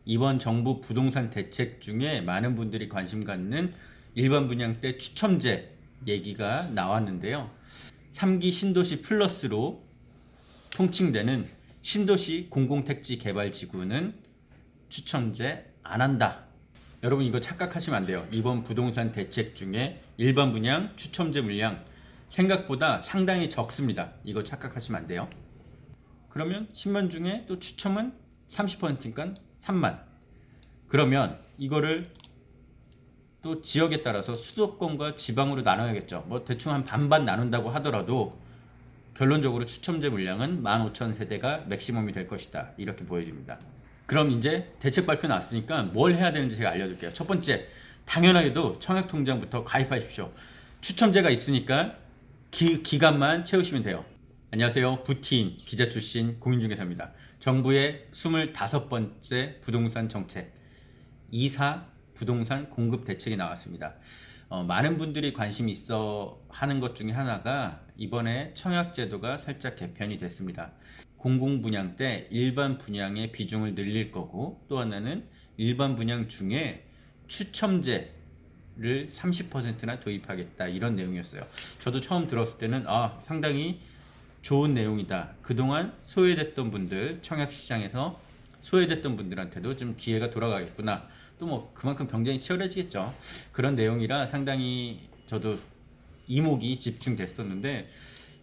이번 정부 부동산 대책 중에 많은 분들이 관심 갖는 일반 분양대 추첨제 얘기가 나왔는데요. 3기 신도시 플러스로 통칭되는 신도시 공공택지 개발지구는 추첨제 안 한다. 여러분 이거 착각하시면 안 돼요. 이번 부동산 대책 중에 일반 분양 추첨제 물량 생각보다 상당히 적습니다. 이거 착각하시면 안 돼요. 그러면 10만 중에 또 추첨은 30%니까 3만. 그러면 이거를 또 지역에 따라서 수도권과 지방으로 나눠야겠죠. 뭐 대충 한 반반 나눈다고 하더라도 결론적으로 추첨제 물량은 15,000세대가 맥시멈이 될 것이다. 이렇게 보여집니다. 그럼 이제 대책 발표 나왔으니까 뭘 해야 되는지 제가 알려드릴게요. 첫 번째, 당연하게도 청약통장부터 가입하십시오. 추첨제가 있으니까 기간만 채우시면 돼요. 안녕하세요. 부티인 기자 출신 공인중개사입니다. 정부의 25번째 부동산 정책 2사 부동산 공급 대책이 나왔습니다. 많은 분들이 관심 있어 하는 것 중에 하나가 이번에 청약제도가 살짝 개편이 됐습니다. 공공분양 때 일반 분양의 비중을 늘릴 거고, 또 하나는 일반 분양 중에 추첨제를 30%나 도입하겠다, 이런 내용이었어요. 저도 처음 들었을 때는 상당히 좋은 내용이다. 그동안 소외됐던 분들, 청약시장에서 소외됐던 분들한테도 좀 기회가 돌아가겠구나. 또 뭐 그만큼 경쟁이 치열해지겠죠. 그런 내용이라 상당히 저도 이목이 집중됐었는데,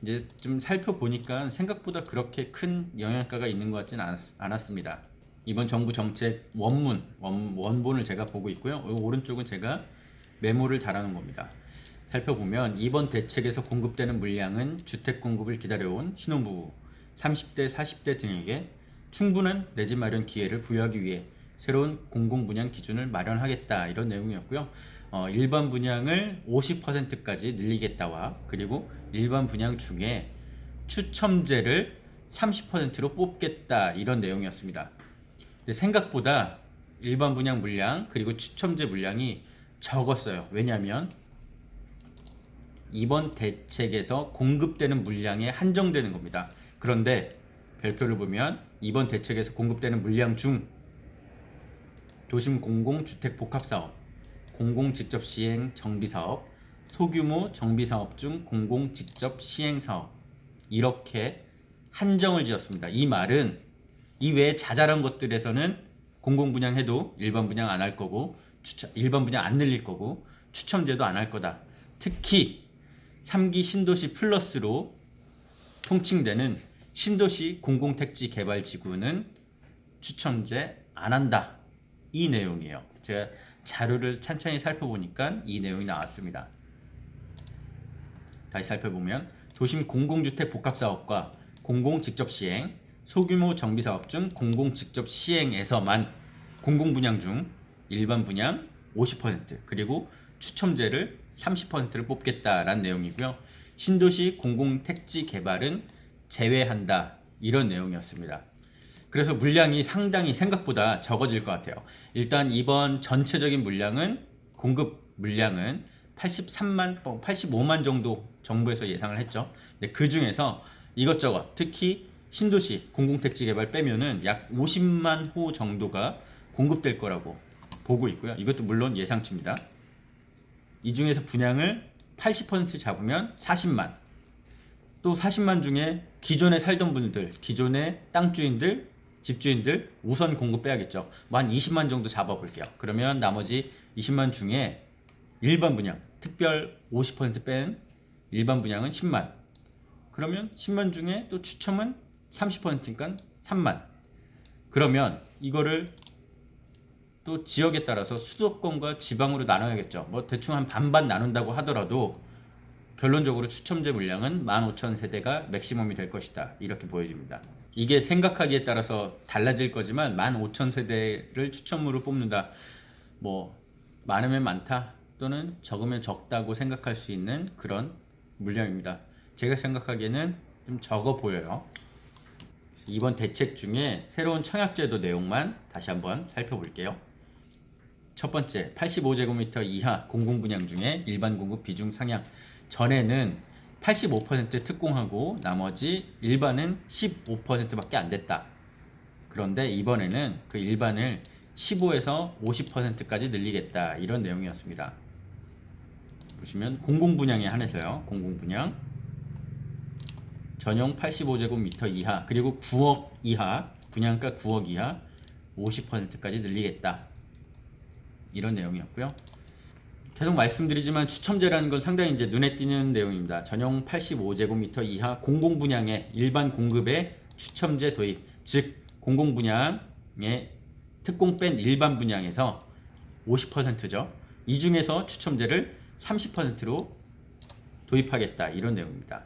이제 좀 살펴보니까 생각보다 그렇게 큰 영향가가 있는 것 같지는 않았습니다. 이번 정부 정책 원본을 제가 보고 있고요. 오른쪽은 제가 메모를 달아놓은 겁니다. 살펴보면 이번 대책에서 공급되는 물량은 주택 공급을 기다려온 신혼부부, 30대, 40대 등에게 충분한 내 집 마련 기회를 부여하기 위해 새로운 공공분양 기준을 마련하겠다, 이런 내용이었고요. 일반 분양을 50%까지 늘리겠다와, 그리고 일반 분양 중에 추첨제를 30%로 뽑겠다, 이런 내용이었습니다. 근데 생각보다 일반 분양 물량 그리고 추첨제 물량이 적었어요. 왜냐하면 이번 대책에서 공급되는 물량에 한정되는 겁니다. 그런데 별표를 보면 이번 대책에서 공급되는 물량 중 도심 공공주택복합사업, 공공직접시행 정비사업, 소규모 정비사업 중 공공직접시행사업, 이렇게 한정을 지었습니다. 이 말은 이 외에 자잘한 것들에서는 공공분양해도 일반 분양 안 할 거고, 일반 분양 안 늘릴 거고, 추첨제도 안 할 거다. 특히 3기 신도시 플러스로 통칭되는 신도시 공공택지 개발지구는 추첨제 안 한다, 이 내용이에요. 제가 자료를 찬찬히 살펴보니까 이 내용이 나왔습니다. 다시 살펴보면 도심 공공주택 복합사업과 공공직접시행, 소규모 정비사업 중 공공직접시행에서만 공공분양 중 일반 분양 50%, 그리고 추첨제를 30%를 뽑겠다라는 내용이고요. 신도시 공공택지 개발은 제외한다, 이런 내용이었습니다. 그래서 물량이 상당히 생각보다 적어질 것 같아요. 일단 이번 전체적인 물량은, 공급 물량은 85만 정도 정부에서 예상을 했죠. 근데 그 중에서 이것저것, 특히 신도시 공공택지 개발 빼면은 약 50만 호 정도가 공급될 거라고 보고 있고요. 이것도 물론 예상치입니다. 이 중에서 분양을 80% 잡으면 40만, 또 40만 중에 기존에 살던 분들, 기존의 땅주인들, 집주인들 우선 공급 빼야겠죠. 한 20만 정도 잡아볼게요. 그러면 나머지 20만 중에 일반 분양, 특별 50%뺀 일반 분양은 10만. 그러면 10만 중에 또 추첨은 30%니까 3만. 그러면 이거를 또 지역에 따라서 수도권과 지방으로 나눠야겠죠. 뭐 대충 한 반반 나눈다고 하더라도 결론적으로 추첨제 물량은 15,000세대가 맥시멈이 될 것이다, 이렇게 보여집니다. 이게 생각하기에 따라서 달라질 거지만 15,000세대를 추첨으로 뽑는다, 뭐 많으면 많다 또는 적으면 적다고 생각할 수 있는 그런 물량입니다. 제가 생각하기에는 좀 적어 보여요. 이번 대책 중에 새로운 청약제도 내용만 다시 한번 살펴볼게요. 첫 번째, 85제곱미터 이하 공공분양 중에 일반 공급 비중 상향. 전에는 85% 특공하고 나머지 일반은 15%밖에 안 됐다. 그런데 이번에는 그 일반을 15에서 50%까지 늘리겠다 이런 내용이었습니다. 보시면 공공분양에 한해서요. 공공분양 전용 85제곱미터 이하 그리고 9억 이하 분양가 9억 이하 50%까지 늘리겠다 이런 내용이었고요. 계속 말씀드리지만 추첨제라는 건 상당히 이제 눈에 띄는 내용입니다. 전용 85제곱미터 이하 공공분양의 일반 공급에 추첨제 도입, 즉 공공분양의 특공 뺀 일반 분양에서 50%죠. 이 중에서 추첨제를 30%로 도입하겠다 이런 내용입니다.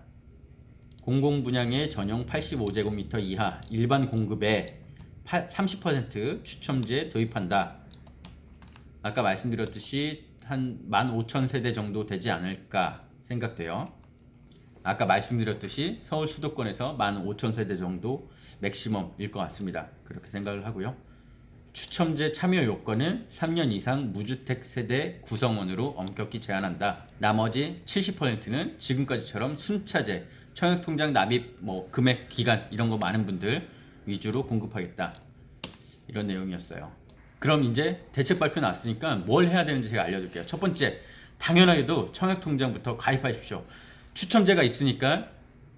공공분양의 전용 85제곱미터 이하 일반 공급에 30% 추첨제 도입한다. 아까 말씀드렸듯이 한 15,000세대 정도 되지 않을까 생각돼요. 아까 말씀드렸듯이 서울 수도권에서 15,000세대 정도 맥시멈일 것 같습니다. 그렇게 생각을 하고요. 추첨제 참여 요건은 3년 이상 무주택 세대 구성원으로 엄격히 제한한다. 나머지 70%는 지금까지처럼 순차제, 청약통장 납입, 금액, 기간 이런 거 많은 분들 위주로 공급하겠다. 이런 내용이었어요. 그럼 이제 대책 발표 나왔으니까 뭘 해야 되는지 제가 알려드릴게요. 첫 번째, 당연하게도 청약통장부터 가입하십시오. 추첨제가 있으니까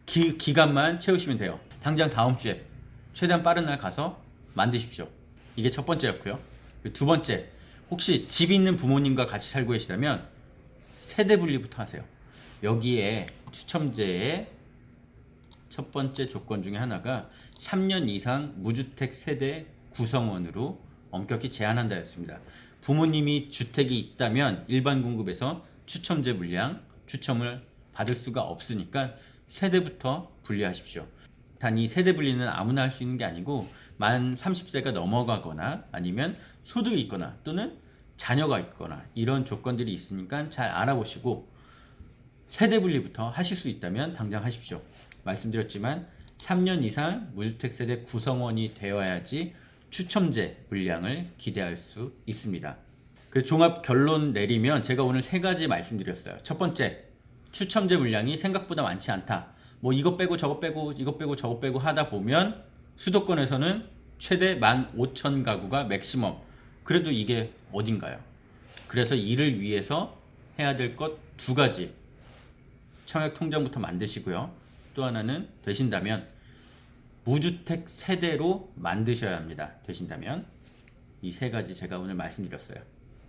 기간만 채우시면 돼요. 당장 다음 주에 최대한 빠른 날 가서 만드십시오. 이게 첫 번째였고요. 두 번째, 혹시 집 있는 부모님과 같이 살고 계시다면 세대 분리부터 하세요. 여기에 추첨제의 첫 번째 조건 중에 하나가 3년 이상 무주택 세대 구성원으로 엄격히 제한한다 였습니다. 부모님이 주택이 있다면 일반 공급에서 추첨제 물량 추첨을 받을 수가 없으니까 세대부터 분리하십시오. 단 이 세대 분리는 아무나 할 수 있는 게 아니고 만 30세가 넘어가거나 아니면 소득이 있거나 또는 자녀가 있거나 이런 조건들이 있으니까 잘 알아보시고 세대 분리부터 하실 수 있다면 당장 하십시오. 말씀드렸지만 3년 이상 무주택 세대 구성원이 되어야지 추첨제 물량을 기대할 수 있습니다. 그 종합 결론 내리면 제가 오늘 세 가지 말씀드렸어요. 첫 번째, 추첨제 물량이 생각보다 많지 않다. 이것 빼고 저것 빼고 이것 빼고 저것 빼고 하다 보면 수도권에서는 최대 15,000가구가 맥시멈. 그래도 이게 어딘가요? 그래서 이를 위해서 해야 될 것 두 가지. 청약통장부터 만드시고요. 또 하나는 되신다면 무주택 세대로 만드셔야 합니다. 되신다면 이 세 가지 제가 오늘 말씀드렸어요.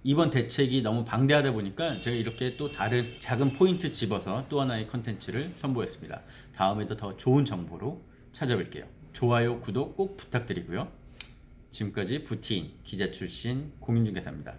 이번 대책이 너무 방대하다 보니까 제가 이렇게 또 다른 작은 포인트 집어서 또 하나의 컨텐츠를 선보였습니다. 다음에도 더 좋은 정보로 찾아뵐게요. 좋아요, 구독 꼭 부탁드리고요. 지금까지 부티인 기자 출신 공인중개사입니다.